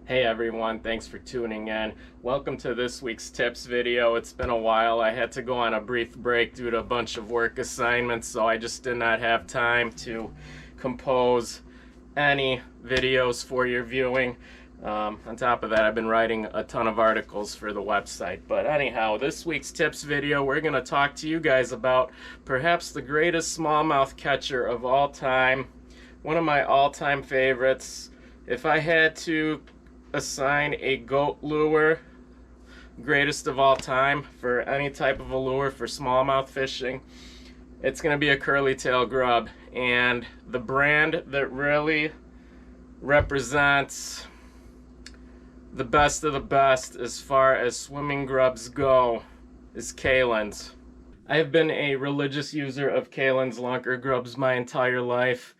Hey everyone, thanks for tuning in. Welcome to this week's tips video. It's been a while. I had to go on a brief break due to a bunch of work assignments, so I just did not have time to compose any videos for your viewing. On top of that, I've been writing a ton of articles for the website. But anyhow, this week's tips video, we're going to talk to you guys about perhaps the greatest smallmouth catcher of all time. One of my all-time favorites. If I had to assign a goat lure, greatest of all time, for any type of a lure for smallmouth fishing, it's going to be a curly tail grub. And the brand that really represents the best of the best as far as swimming grubs go is Kalin's. I have been a religious user of Kalin's Lunker Grubs my entire life.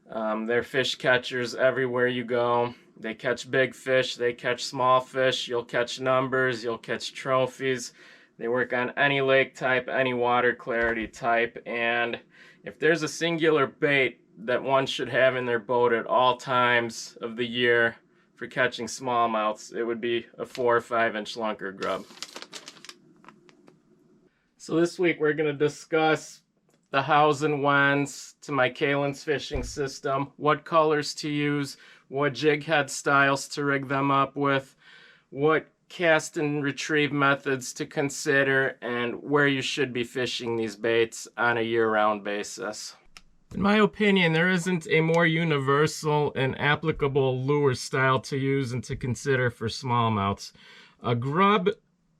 They're fish catchers everywhere you go. They catch big fish, they catch small fish, you'll catch numbers, you'll catch trophies. They work on any lake type, any water clarity type, and if there's a singular bait that one should have in their boat at all times of the year for catching smallmouths, it would be a 4 or 5 inch Lunker Grub. So this week we're going to discuss the hows and whens to my Kalin's fishing system, what colors to use, what jig head styles to rig them up with, what cast and retrieve methods to consider, and where you should be fishing these baits on a year-round basis. In my opinion, there isn't a more universal and applicable lure style to use and to consider for smallmouths. A grub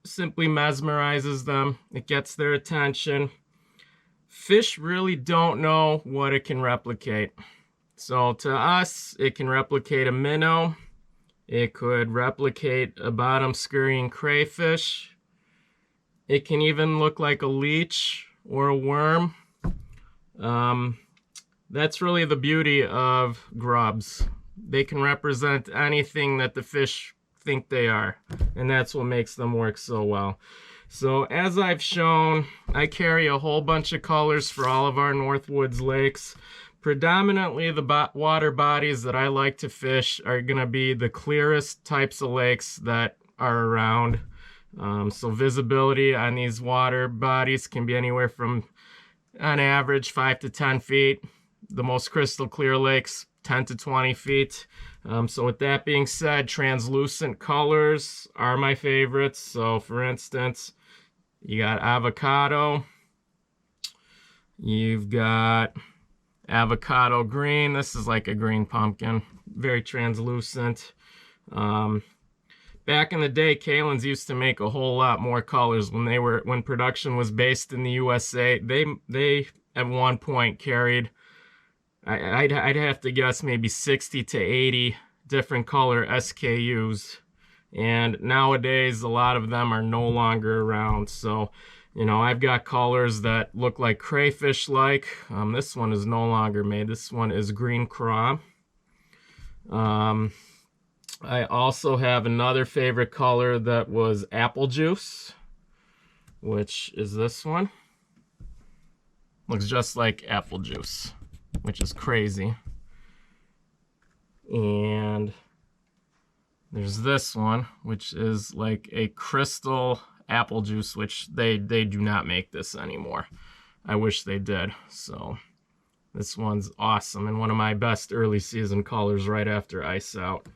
simply mesmerizes them. It gets their attention. Fish really don't know what it can replicate. So to us, it can replicate a minnow. It could replicate a bottom scurrying crayfish. It can even look like a leech or a worm. That's really the beauty of grubs. They can represent anything that the fish think they are, and that's what makes them work so well. So as I've shown, I carry a whole bunch of colors for all of our Northwoods lakes. Predominantly the water bodies that I like to fish are going to be the clearest types of lakes that are around. So visibility on these water bodies can be anywhere from, on average, 5 to 10 feet. The most crystal clear lakes, 10 to 20 feet. So with that being said, translucent colors are my favorites. So for instance, you got avocado, you've got avocado green. This is like a green pumpkin, very translucent. Back in the day, Kalin's used to make a whole lot more colors when production was based in the USA. They at one point carried, I'd have to guess, maybe 60 to 80 different color SKUs. And nowadays, a lot of them are no longer around. So, you know, I've got colors that look like crayfish-like. This one is no longer made. This one is green craw. I also have another favorite color that was apple juice, which is this one. Looks just like apple juice, which is crazy. And there's this one, which is like a crystal apple juice, which they do not make this anymore. I wish they did. So this one's awesome and one of my best early season colors right after ice out.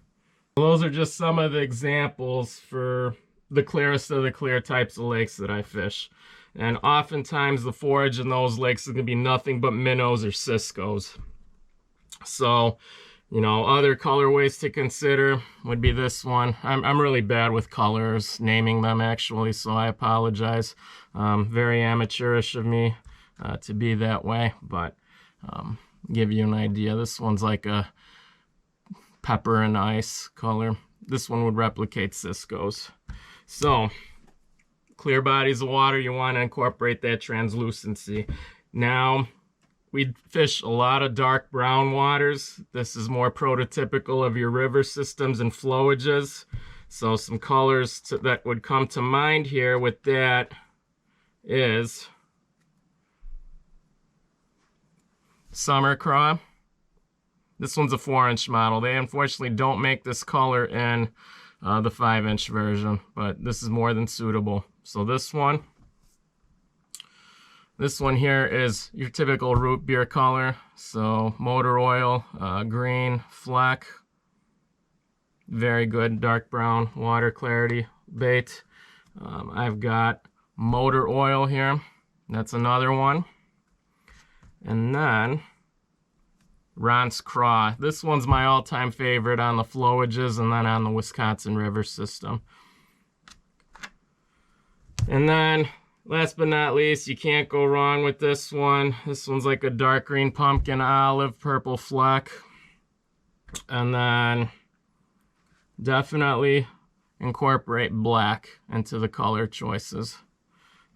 Those are just some of the examples for the clearest of the clear types of lakes that I fish. And oftentimes the forage in those lakes is going to be nothing but minnows or ciscos. So, you know, other colorways to consider would be this one. I'm really bad with colors, naming them actually, so I apologize. Very amateurish of me to be that way, but give you an idea. This one's like a pepper and ice color. This one would replicate ciscos. So, clear bodies of water, you want to incorporate that translucency. Now, we fish a lot of dark brown waters. This is more prototypical of your river systems and flowages. So some colors that would come to mind here with that is summer craw, This one's a 4-inch model. They unfortunately don't make this color in the 5-inch version, but this is more than suitable. So this one here is your typical root beer color. So motor oil, green fleck, very good dark brown water clarity bait. I've got motor oil here. That's another one. And then Ron's Craw. This one's my all-time favorite on the flowages and then on the Wisconsin River system. And then, last but not least, you can't go wrong with this one. This one's like a dark green pumpkin olive, purple fleck. And then definitely incorporate black into the color choices.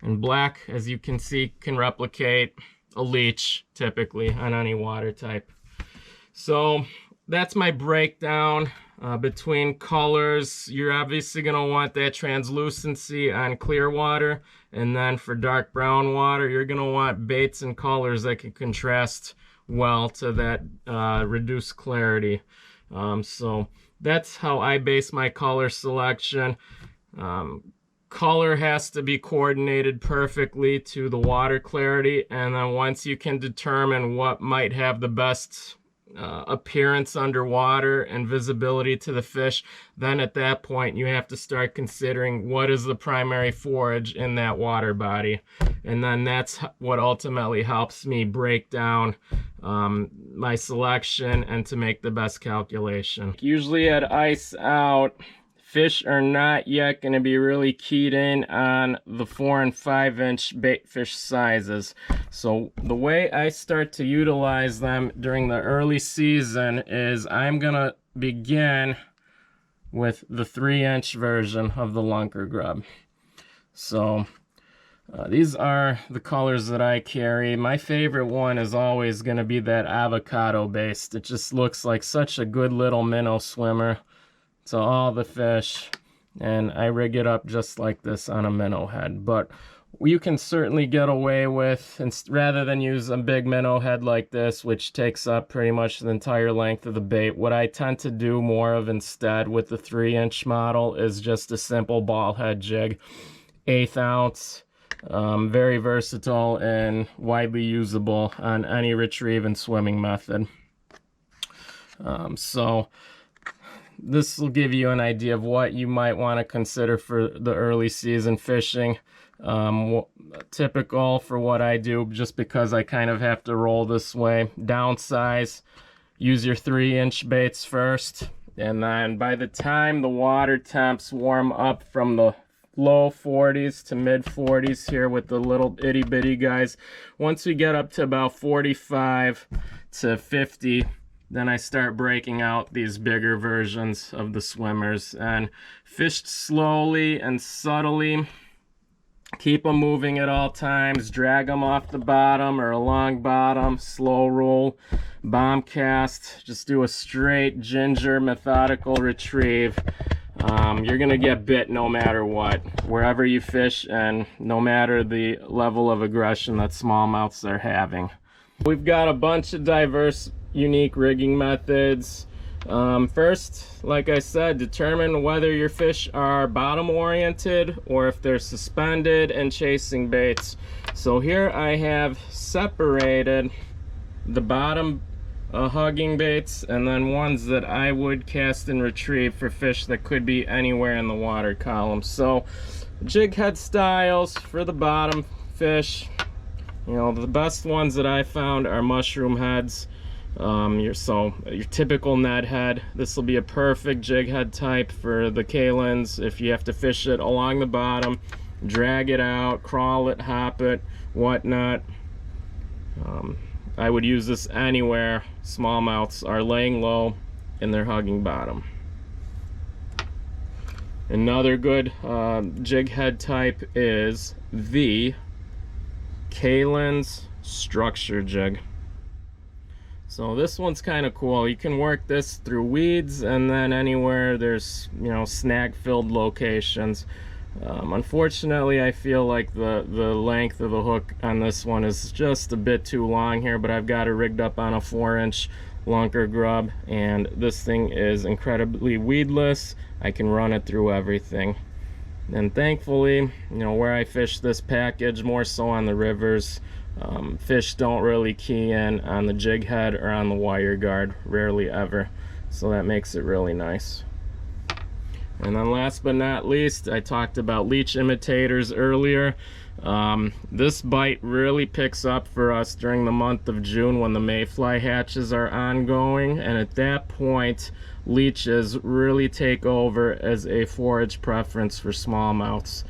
And black, as you can see, can replicate a leech typically on any water type. So that's my breakdown between colors. You're obviously going to want that translucency on clear water, and then for dark brown water you're going to want baits and colors that can contrast well to that reduced clarity. So that's how I base my color selection. Color has to be coordinated perfectly to the water clarity, and then once you can determine what might have the best appearance underwater and visibility to the fish, then at that point you have to start considering what is the primary forage in that water body, and then that's what ultimately helps me break down my selection and to make the best calculation. Usually at ice out, fish are not yet going to be really keyed in on the 4 and 5 inch bait fish sizes. So the way I start to utilize them during the early season is I'm going to begin with the 3-inch version of the Lunker Grub. So these are the colors that I carry. My favorite one is always going to be that avocado based. It just looks like such a good little minnow swimmer to all the fish, and I rig it up just like this on a minnow head. But you can certainly get away with, and rather than use a big minnow head like this, which takes up pretty much the entire length of the bait, what I tend to do more of instead with the 3-inch model is just a simple ball head jig, 1/8 ounce, very versatile and widely usable on any retrieve and swimming method. So this will give you an idea of what you might want to consider for the early season fishing. Typical for what I do, just because I kind of have to roll this way. Downsize, use your 3-inch baits first, and then by the time the water temps warm up from the low 40s to mid 40s here with the little itty bitty guys, once we get up to about 45 to 50, then I start breaking out these bigger versions of the swimmers, and fished slowly and subtly. Keep them moving at all times. Drag them off the bottom or along bottom. Slow roll, bomb cast. Just do a straight ginger methodical retrieve. You're going to get bit no matter what, wherever you fish, and no matter the level of aggression that smallmouths are having. We've got a bunch of diverse unique rigging methods. First, like I said, determine whether your fish are bottom oriented or if they're suspended and chasing baits. So here I have separated the bottom hugging baits and then ones that I would cast and retrieve for fish that could be anywhere in the water column. So jig head styles for the bottom fish, you know, the best ones that I found are mushroom heads. Your typical Ned head. This will be a perfect jig head type for the Kalins if you have to fish it along the bottom, drag it out, crawl it, hop it, whatnot. I would use this anywhere smallmouths are laying low and they're hugging bottom. Another good jig head type is the Kalin's structure jig. So this one's kind of cool. You can work this through weeds and then anywhere there's, you know, snag filled locations. Unfortunately, I feel like the length of the hook on this one is just a bit too long here, but I've got it rigged up on a 4-inch Lunker Grub, and this thing is incredibly weedless. I can run it through everything. And thankfully, you know, where I fish this package, more so on the rivers, fish don't really key in on the jig head or on the wire guard, rarely ever. So that makes it really nice. And then last but not least, I talked about leech imitators earlier. This bite really picks up for us during the month of June when the mayfly hatches are ongoing, and at that point leeches really take over as a forage preference for smallmouths.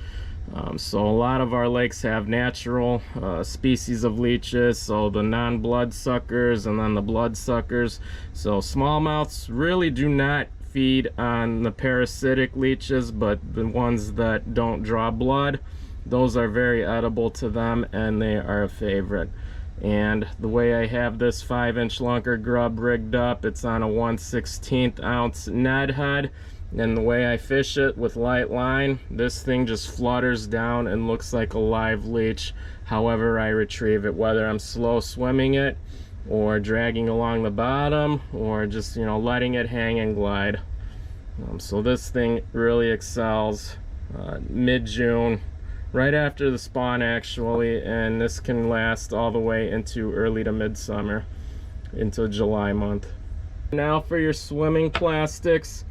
So a lot of our lakes have natural species of leeches, so the non-blood suckers and then the blood suckers. So smallmouths really do not feed on the parasitic leeches, but the ones that don't draw blood, those are very edible to them and they are a favorite. And the way I have this 5-inch Lunker Grub rigged up, it's on a 1/16 ounce Ned head, and the way I fish it with light line, this thing just flutters down and looks like a live leech however I retrieve it, whether I'm slow swimming it or dragging along the bottom or just, you know, letting it hang and glide. So this thing really excels mid-June, right after the spawn actually, and this can last all the way into early to midsummer, into July month. Now for your swimming plastics,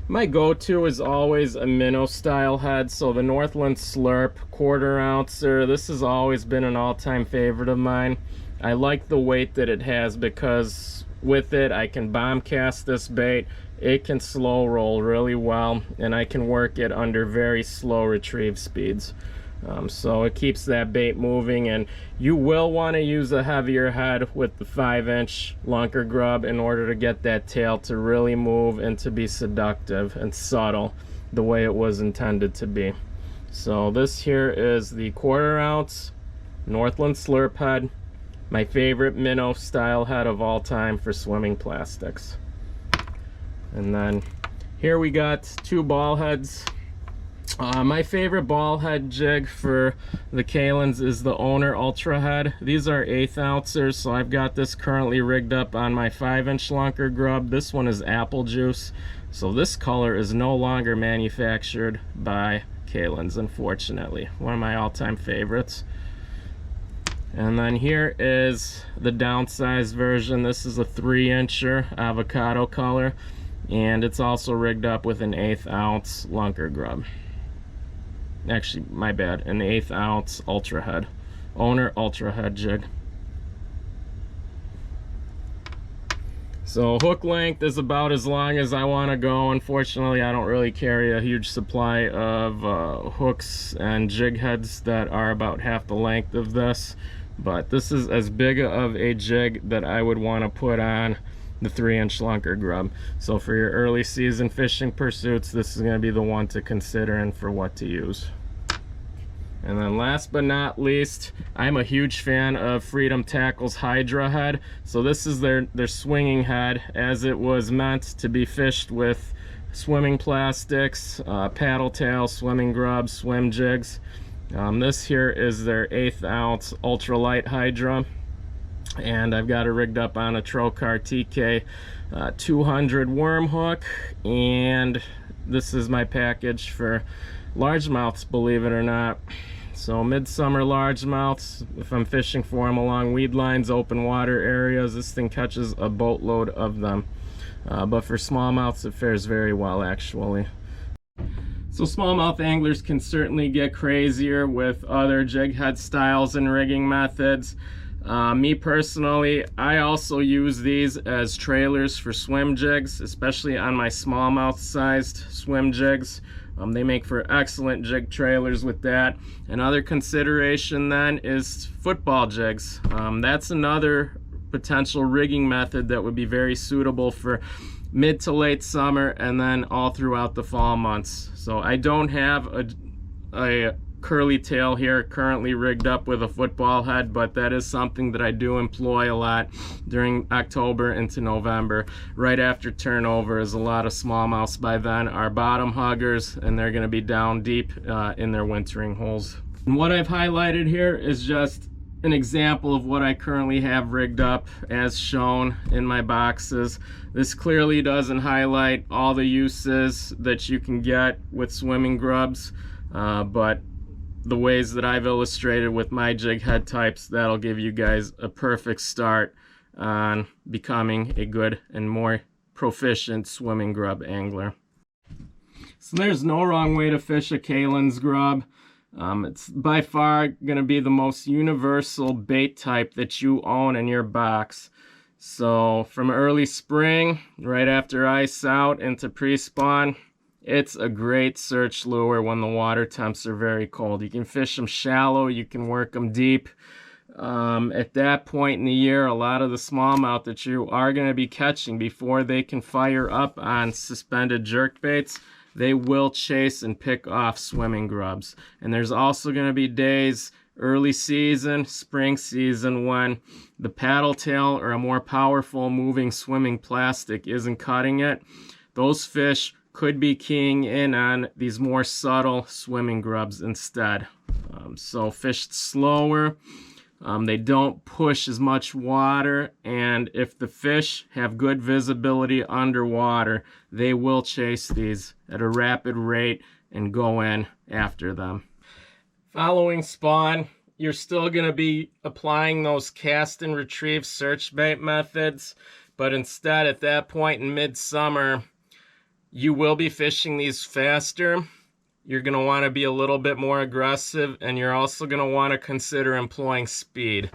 my go-to is always a minnow style head, so the Northland Slurp 1/4 ouncer. This has always been an all-time favorite of mine. I like the weight that it has because with it I can bomb cast this bait. It can slow roll really well, and I can work it under very slow retrieve speeds. So it keeps that bait moving, and you will want to use a heavier head with the 5-inch Lunker Grub in order to get that tail to really move and to be seductive and subtle the way it was intended to be. So this here is the 1/4 ounce Northland Slurp head, my favorite minnow style head of all time for swimming plastics. And then here we got 2 ball heads. My favorite ball head jig for the Kalins is the Owner Ultrahead. These are 1/8 ouncers, so I've got this currently rigged up on my 5-inch Lunker Grub. This one is apple juice, so this color is no longer manufactured by Kalins, unfortunately. One of my all-time favorites. And then here is the downsized version. This is a 3-incher avocado color, and it's also rigged up with an 1/8 ounce Lunker Grub. Actually, my bad, an 1/8 ounce Ultrahead. Owner Ultrahead jig. So hook length is about as long as I want to go. Unfortunately, I don't really carry a huge supply of hooks and jig heads that are about half the length of this. But this is as big of a jig that I would want to put on the 3-inch Lunker Grub. So for your early season fishing pursuits, this is going to be the one to consider and for what to use. And then last but not least, I'm a huge fan of Freedom Tackle's Hydra head. So this is their swinging head, as it was meant to be fished with swimming plastics, paddle tail, swimming grubs, swim jigs. This here is their 1/8 ounce Ultra Light Hydra, and I've got it rigged up on a Trocar TK 200 worm hook, and this is my package for largemouths, believe it or not. So midsummer largemouths, if I'm fishing for them along weed lines, open water areas, this thing catches a boatload of them. But for smallmouths, it fares very well actually. So smallmouth anglers can certainly get crazier with other jig head styles and rigging methods. Me personally, I also use these as trailers for swim jigs, especially on my smallmouth sized swim jigs. They make for excellent jig trailers with that. Another consideration then is football jigs. That's another potential rigging method that would be very suitable for mid to late summer and then all throughout the fall months. So I don't have a curly tail here currently rigged up with a football head, but that is something that I do employ a lot during October into November, right after turnover, as a lot of smallmouths by then are bottom huggers and they're going to be down deep in their wintering holes. And what I've highlighted here is just an example of what I currently have rigged up as shown in my boxes. This clearly doesn't highlight all the uses that you can get with swimming grubs, but the ways that I've illustrated with my jig head types, that'll give you guys a perfect start on becoming a good and more proficient swimming grub angler. So there's no wrong way to fish a Kalin's grub. It's by far going to be the most universal bait type that you own in your box. So from early spring, right after ice out into pre-spawn, it's a great search lure when the water temps are very cold. You can fish them shallow, you can work them deep. At that point in the year, a lot of the smallmouth that you are going to be catching before they can fire up on suspended jerk baits, they will chase and pick off swimming grubs. And there's also going to be days, early season, spring season, when the paddle tail or a more powerful moving swimming plastic isn't cutting it. Those fish could be keying in on these more subtle swimming grubs instead. So fished slower. They don't push as much water, and if the fish have good visibility underwater, they will chase these at a rapid rate and go in after them. Following spawn, you're still going to be applying those cast and retrieve search bait methods, but instead at that point in midsummer, you will be fishing these faster. You're going to want to be a little bit more aggressive, and you're also going to want to consider employing speed.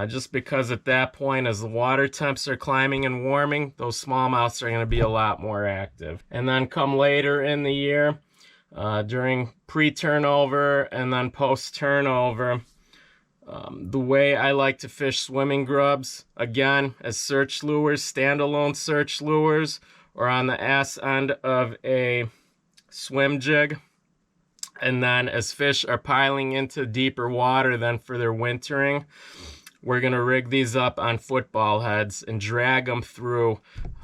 Just because at that point, as the water temps are climbing and warming, those smallmouths are going to be a lot more active. And then come later in the year, during pre-turnover and then post-turnover, the way I like to fish swimming grubs, again, as search lures, standalone search lures, or on the ass end of a swim jig. And then as fish are piling into deeper water than for their wintering, we're going to rig these up on football heads and drag them through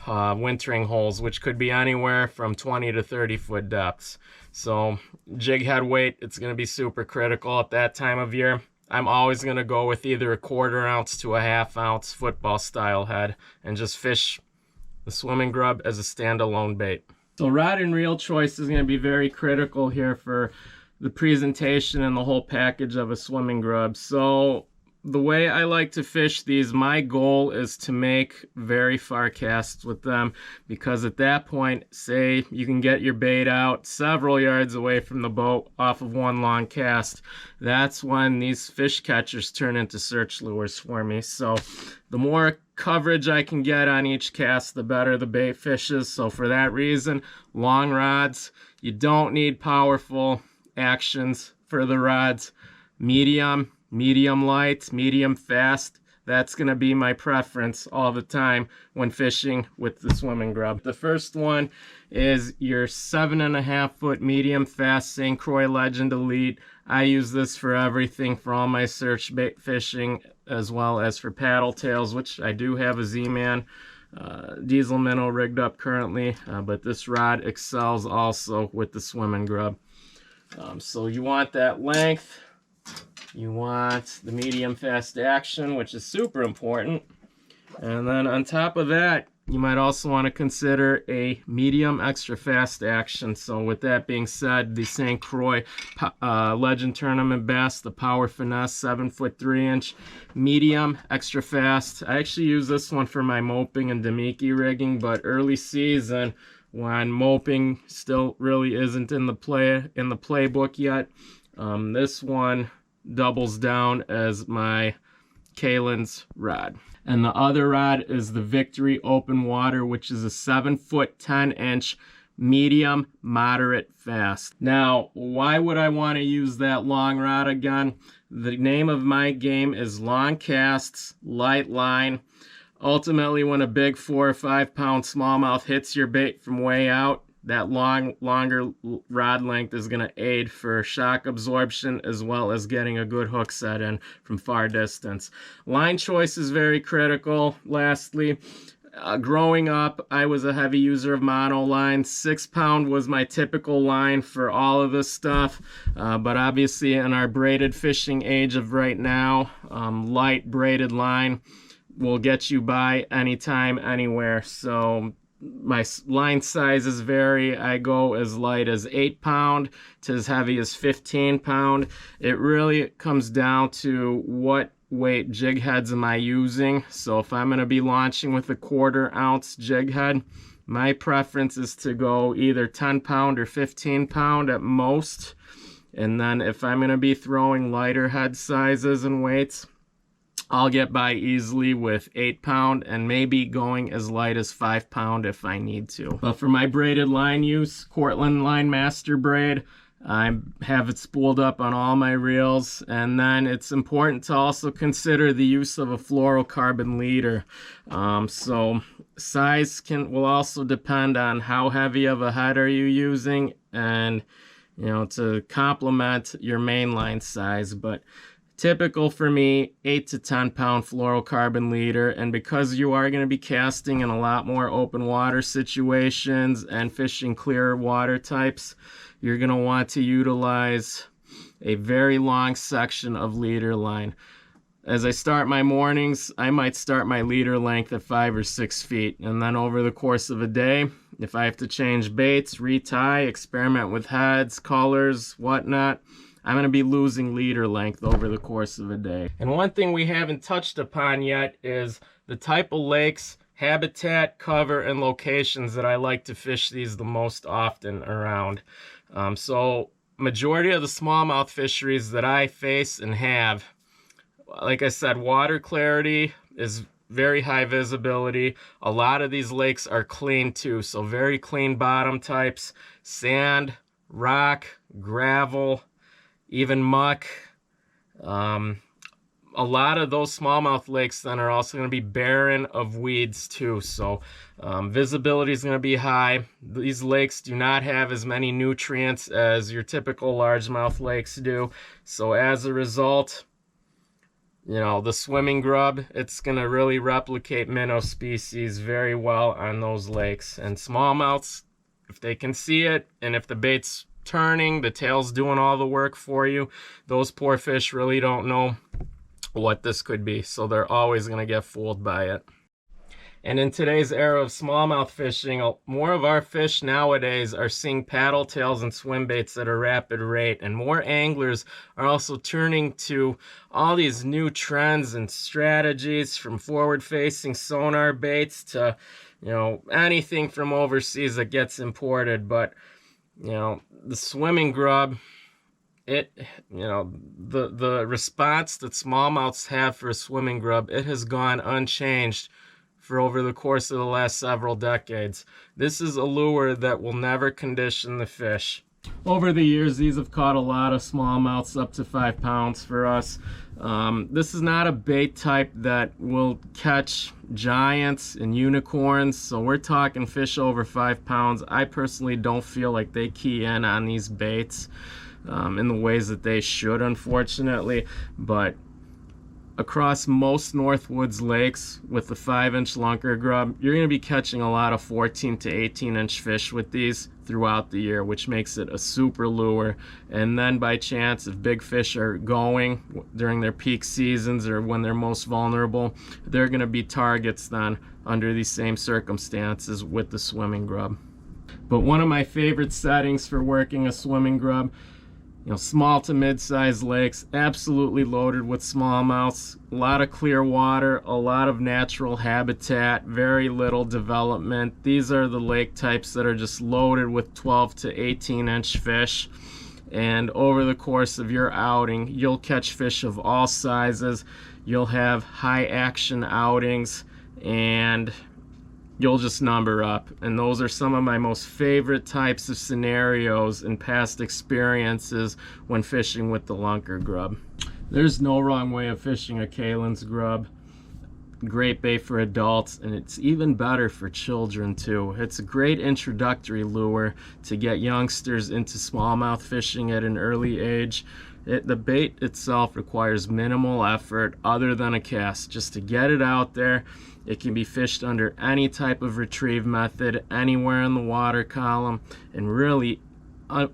wintering holes, which could be anywhere from 20 to 30 foot depths. So jig head weight, it's going to be super critical at that time of year. I'm always going to go with either a 1/4 ounce to a 1/2 ounce football style head and just fish the swimming grub as a standalone bait. So rod and reel choice is going to be very critical here for the presentation and the whole package of a swimming grub. So the way I like to fish these, my goal is to make very far casts with them, because at that point, say you can get your bait out several yards away from the boat off of one long cast, that's when these fish catchers turn into search lures for me. So the more coverage I can get on each cast, the better the bait fishes. So for that reason, long rods. You don't need powerful actions for the rods. Medium light, medium fast. That's going to be my preference all the time when fishing with the swimming grub. The first one is your 7.5 foot medium fast St. Croix Legend Elite. I use this for everything, for all my search bait fishing, as well as for paddle tails, which I do have a Z-Man diesel minnow rigged up currently, but this rod excels also with the swimming grub. So you want that length. You want the medium fast action, which is super important. And then on top of that, you might also want to consider a medium extra fast action. So with that being said, the St. Croix Legend Tournament Bass, the Power Finesse 7 foot 3 inch, medium extra fast. I actually use this one for my moping and Demiki rigging, but early season, when moping still really isn't in the playbook yet, this one doubles down as my Kalin's rod. And the other rod is the Victory Open Water, which is a 7 foot 10 inch medium moderate fast. Now, why would I want to use that long rod again? The name of my game is long casts, light line. Ultimately, when a big 4 or 5 pound smallmouth hits your bait from way out, that longer rod length is going to aid for shock absorption, as well as getting a good hook set in from far distance. Line choice is very critical. Lastly, Growing up, I was a heavy user of mono line. 6-pound was my typical line for all of this stuff. But obviously in our braided fishing age of right now, light braided line will get you by anytime, anywhere. So my line sizes vary. I go as light as 8-pound to as heavy as 15-pound. It really comes down to what weight jig heads am I using. So if I'm going to be launching with a 1/4 ounce jig head, my preference is to go either 10-pound or 15-pound at most. And then if I'm going to be throwing lighter head sizes and weights, I'll get by easily with 8-pound and maybe going as light as 5-pound if I need to. But for my braided line use, Cortland Line Master Braid, I have it spooled up on all my reels. And then it's important to also consider the use of a fluorocarbon leader. So size will also depend on how heavy of a head are you using, and to complement your mainline size. But typical for me, 8 to 10-pound fluorocarbon leader. And because you are going to be casting in a lot more open water situations and fishing clearer water types, you're going to want to utilize a very long section of leader line. As I start my mornings, I might start my leader length at 5 or 6 feet. And then over the course of a day, if I have to change baits, retie, experiment with heads, colors, whatnot, I'm going to be losing leader length over the course of a day. And one thing we haven't touched upon yet is the type of lakes, habitat, cover, and locations that I like to fish these the most often around. So majority of the smallmouth fisheries that I face and have, like I said, water clarity is very high visibility. A lot of these lakes are clean too, so very clean bottom types, sand, rock, gravel, even muck. A lot of those smallmouth lakes then are also going to be barren of weeds too, so visibility is going to be high. These lakes do not have as many nutrients as your typical largemouth lakes do, so as a result, the swimming grub, it's going to really replicate minnow species very well on those lakes. And smallmouths, if they can see it, and if the bait's turning, the tail's doing all the work for you, those poor fish really don't know what this could be, so they're always going to get fooled by it. And in today's era of smallmouth fishing, more of our fish nowadays are seeing paddle tails and swim baits at a rapid rate, and more anglers are also turning to all these new trends and strategies, from forward-facing sonar baits to anything from overseas that gets imported. But the swimming grub, the response that smallmouths have for a swimming grub, it has gone unchanged for over the course of the last several decades. This is a lure that will never condition the fish. Over the years, these have caught a lot of smallmouths up to 5 pounds for us. This is not a bait type that will catch giants and unicorns, so we're talking fish over 5 pounds. I personally don't feel like they key in on these baits in the ways that they should, unfortunately. But across most Northwoods lakes with the 5-inch Lunker Grub, you're going to be catching a lot of 14 to 18-inch fish with these throughout the year, which makes it a super lure. And then by chance, if big fish are going during their peak seasons or when they're most vulnerable, they're going to be targets then under these same circumstances with the swimming grub. But one of my favorite settings for working a swimming grub, small to mid-sized lakes, absolutely loaded with smallmouths, a lot of clear water, a lot of natural habitat, very little development. These are the lake types that are just loaded with 12 to 18-inch fish. And over the course of your outing, you'll catch fish of all sizes. You'll have high action outings, and you'll just number up. And those are some of my most favorite types of scenarios and past experiences when fishing with the Lunker Grub. There's no wrong way of fishing a Kalin's grub. Great bait for adults, and it's even better for children too. It's a great introductory lure to get youngsters into smallmouth fishing at an early age. The bait itself requires minimal effort other than a cast just to get it out there. It can be fished under any type of retrieve method, anywhere in the water column, and really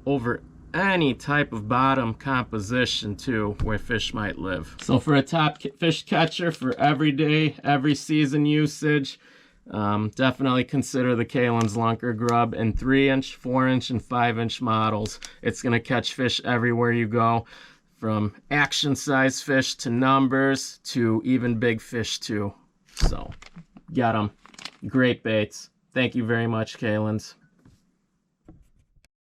over any type of bottom composition too, where fish might live. So for a top fish catcher for every day, every season usage, definitely consider the Kalin's Lunker Grub in 3-inch, 4-inch, and 5-inch models. It's going to catch fish everywhere you go, from action size fish to numbers to even big fish too. So, get them. Great baits. Thank you very much, Kalin's.